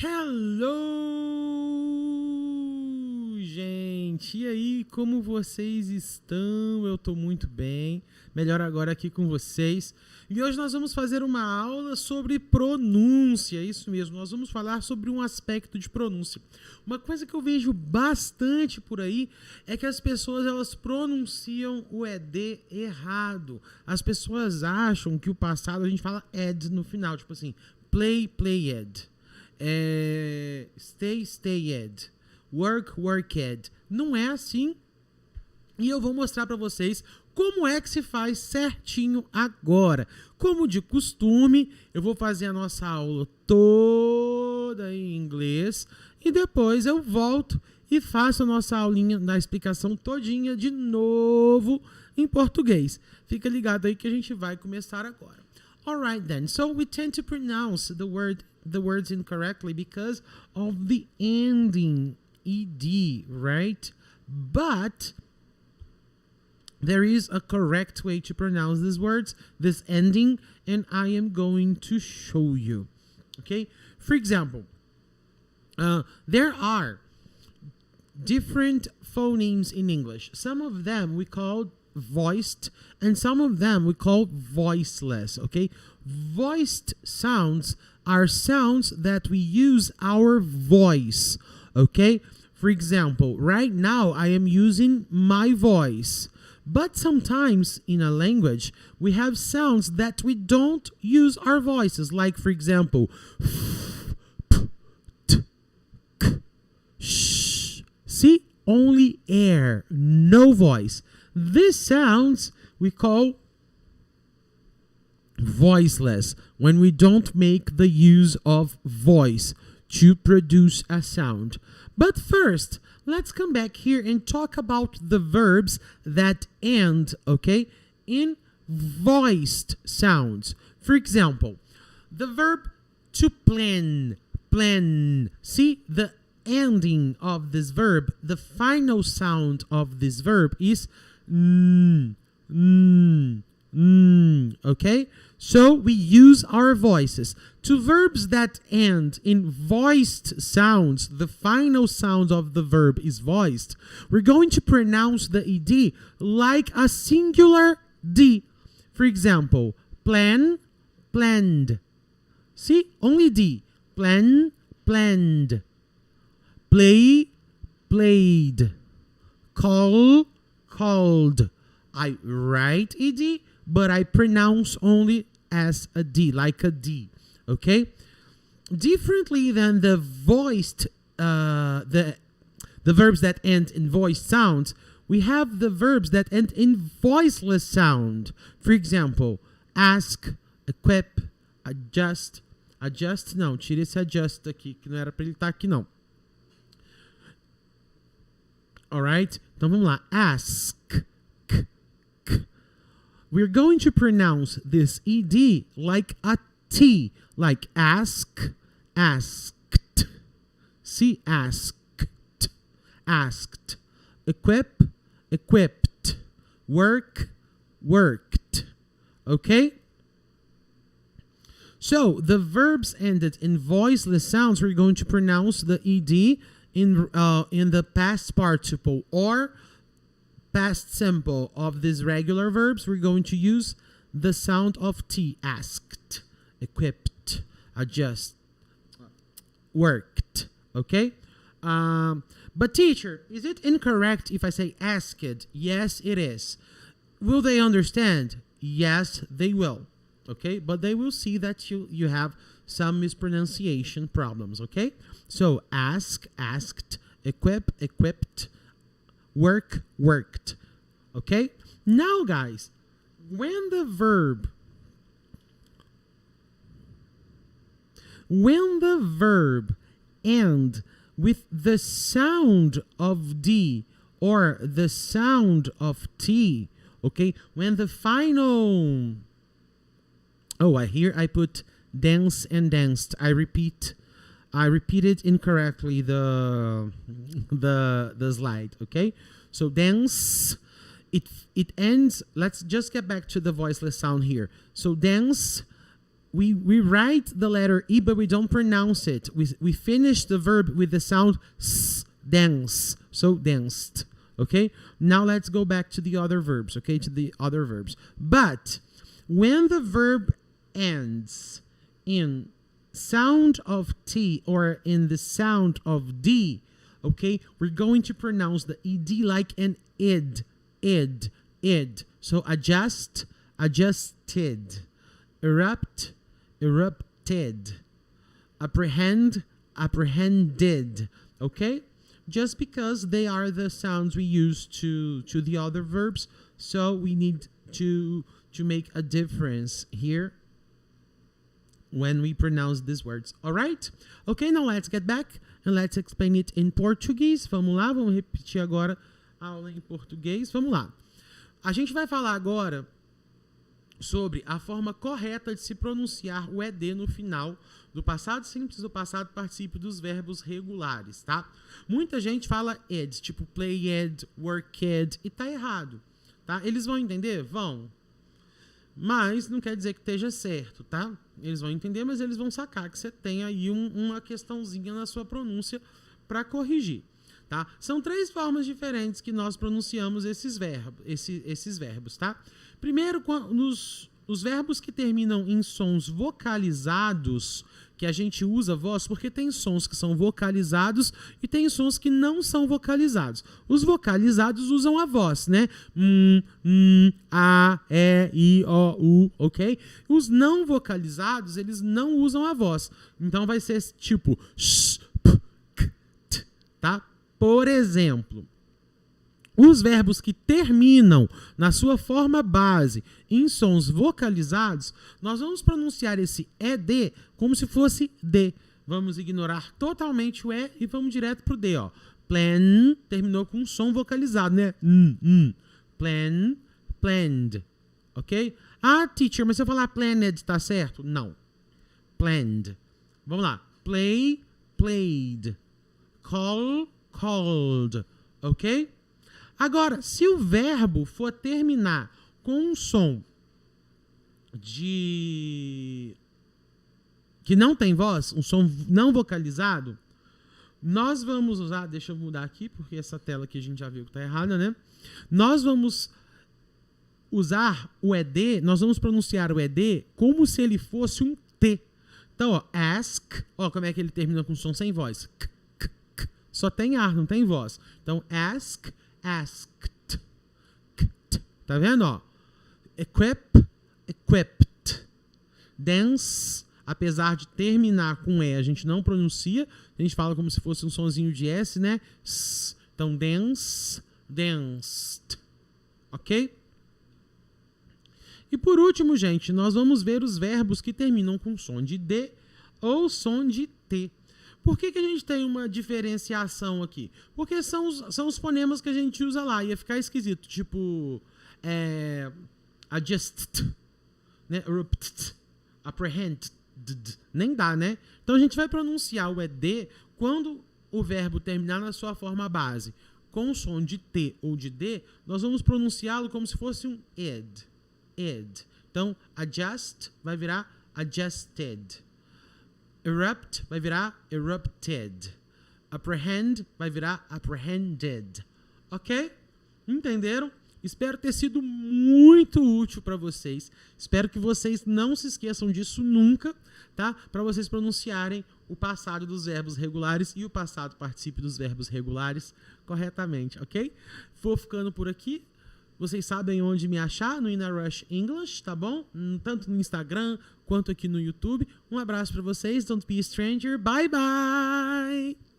Hello, gente! E aí, como vocês estão? Eu tô muito bem. Melhor agora aqui com vocês. E hoje nós vamos fazer uma aula sobre pronúncia. Isso mesmo, nós vamos falar sobre um aspecto de pronúncia. Uma coisa que eu vejo bastante por aí é que as pessoas elas pronunciam o ED errado. As pessoas acham que o passado a gente fala ed no final, tipo assim, play, played. Stay, stayed. Work, worked. Não é assim. E eu vou mostrar para vocês como é que se faz certinho agora. Como de costume, eu vou fazer a nossa aula toda em inglês e depois eu volto e faço a nossa aulinha da explicação todinha de novo em português. Fica ligado aí que a gente vai começar agora. Alright then, so we tend to pronounce the words incorrectly because of the ending ed, right? But there is a correct way to pronounce these words, this ending, and I am going to show you. Okay? For example, there are different phonemes in English. Some of them we call voiced, and some of them we call voiceless. Okay? Voiced sounds are sounds that we use our voice. Okay? For example, right now I am using my voice. But sometimes in a language, we have sounds that we don't use our voices. Like, for example, sh. See? Only air, no voice. These sounds we call voiceless, when we don't make the use of voice to produce a sound. But first, let's come back here and talk about the verbs that end, okay, in voiced sounds. For example, the verb to plan, plan. See, the ending of this verb, the final sound of this verb is okay? So we use our voices. To verbs that end in voiced sounds, the final sound of the verb is voiced, we're going to pronounce the ed like a singular d. For example, plan, planned. See? Only d. Plan, planned. Play, played. Call, called. I write ed, but I pronounce only as a D, like a D, okay? Differently than the voiced, the verbs that end in voiced sounds, we have the verbs that end in voiceless sound. For example, ask, equip, adjust, não, tira esse adjust aqui, que não era para ele estar aqui não. Alright? Então vamos lá, ask. We're going to pronounce this ed like a T, like ask, asked. See, asked, asked. Equip, equipped. Work, worked. Okay? So, the verbs ended in voiceless sounds, we're going to pronounce the ed in the past participle or past simple of these regular verbs. We're going to use the sound of T. Asked, equipped, adjust, worked. Okay? But teacher, is it incorrect if I say asked? Yes, it is. Will they understand? Yes, they will. Okay? But they will see that you have some mispronunciation problems. Okay? So, ask, asked, equip, equipped, work, worked. Okay? Now, guys, when the verb end with the sound of D or the sound of T, okay? When the final... Oh, here I put dance and danced. I repeated incorrectly the slide, okay? So dance, it ends, let's just get back to the voiceless sound here. So dance we write the letter E, but we don't pronounce it. We finish the verb with the sound S, dance. So danced. Okay? Now let's go back to the other verbs, okay? To the other verbs. But when the verb ends in sound of T or in the sound of D, okay, we're going to pronounce the ED like an id. So adjust, adjusted. Erupt, erupted. Apprehend, apprehended. Okay? Just because they are the sounds we use to the other verbs, so we need to make a difference here when we pronounce these words. Alright? Okay, now let's get back and let's explain it in Portuguese. Vamos lá, vamos repetir agora a aula em português. Vamos lá. A gente vai falar agora sobre a forma correta de se pronunciar o ED no final do passado simples, do passado particípio dos verbos regulares, tá? Muita gente fala ed, tipo played, worked, e tá errado, tá? Eles vão entender? Vão. Mas não quer dizer que esteja certo, tá? Eles vão entender, mas eles vão sacar que você tem aí uma questãozinha na sua pronúncia para corrigir, tá? São 3 formas diferentes que nós pronunciamos esses verbos, tá? Primeiro, os verbos que terminam em sons vocalizados, que a gente usa voz, porque tem sons que são vocalizados e tem sons que não são vocalizados. Os vocalizados usam a voz, né? A, E, I, O, U, ok? Os não vocalizados, eles não usam a voz. Então vai ser tipo sh, p, k, t, tá? Por exemplo, os verbos que terminam na sua forma base em sons vocalizados, nós vamos pronunciar esse ED como se fosse D. Vamos ignorar totalmente o E e vamos direto pro D, ó. Plan terminou com um som vocalizado, né? Plan, planned. Ok? Ah, teacher, mas se eu falar planned, tá certo? Não. Planned. Vamos lá. Play, played. Call, called. Ok? Agora, se o verbo for terminar com um som que não tem voz, um som não vocalizado, nós vamos usar, deixa eu mudar aqui, porque essa tela aqui a gente já viu que está errada, né? Nós vamos usar o ED, nós vamos pronunciar o ED como se ele fosse um T. Então, ó, ask, ó, como é que ele termina com som sem voz? Só tem ar, não tem voz. Então, ask, asked. Tá vendo, ó? Equip, equipped. Dance, apesar de terminar com E, a gente não pronuncia. A gente fala como se fosse um sonzinho de S, né? Então, dance, danced. Ok? E por último, gente, nós vamos ver os verbos que terminam com som de D ou som de T. Por que a gente tem uma diferenciação aqui? Porque são os fonemas que a gente usa lá. Ia ficar esquisito. Tipo, adjust, né? Erupt, apprehend. Nem dá, né? Então a gente vai pronunciar o ED quando o verbo terminar na sua forma base com o som de T ou de D, nós vamos pronunciá-lo como se fosse um ed. Então, adjust vai virar adjusted. Erupt vai virar erupted. Apprehend vai virar apprehended. Ok? Entenderam? Espero ter sido muito útil para vocês. Espero que vocês não se esqueçam disso nunca, tá? Para vocês pronunciarem o passado dos verbos regulares e o passado particípio dos verbos regulares corretamente, ok? Vou ficando por aqui. Vocês sabem onde me achar no Ina Rush English, tá bom? Tanto no Instagram quanto aqui no YouTube. Um abraço para vocês. Don't be a stranger. Bye, bye!